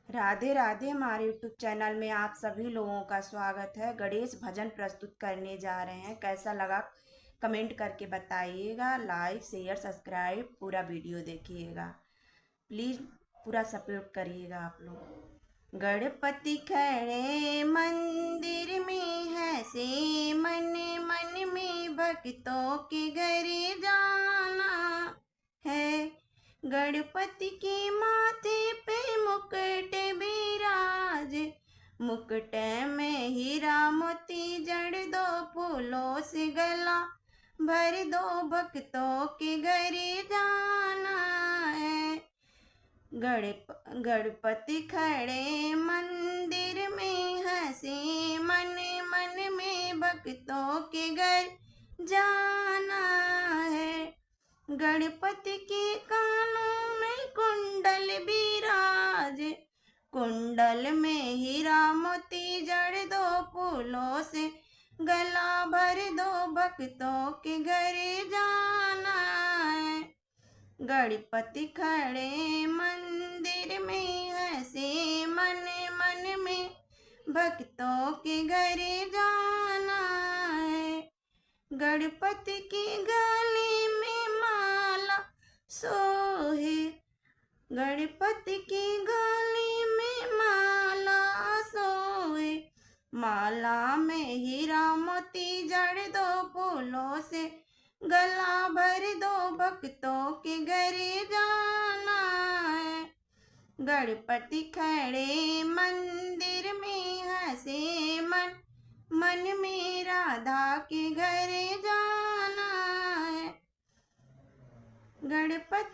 राधे राधे। हमारे YouTube channel में आप सभी लोगों का स्वागत है। गणेश भजन प्रस्तुत करने जा रहे हैं। कैसा लगा कमेंट करके बताइएगा। लाइक शेयर सब्सक्राइब पूरा वीडियो देखिएगा। प्लीज़ पूरा सपोर्ट करिएगा आप लोग। गणपति खड़े मंदिर में है से मन मन में भक्तों के घर जाना है। गणपति के माथे पे मुकुट विराज, मुकुट में हीरा मोती जड़ दो फूलों से गला भर दो, भक्तों के घर जाना है। गणपति खड़े मंदिर में हंसे मन मन में भक्तों के घर जाना है। गणपति के कानों में कुंडल विराज, कुंडल में हीरा मोती जड़ दो फूलों से गला भर दो, भक्तों के घर जाना है। गणपति खड़े मंदिर में हंसे मन मन में भक्तों के घर जाना है। गणपति की गले में माला सोहे, गणपति की गले में माला सोहे, माला में हीरा मोती जड़ दो फूलों से गला भर दो, भक्तों के घर जाना है। गणपति खड़े मंदिर में हंसे मन मन में राधा के घर जाना है। गणपति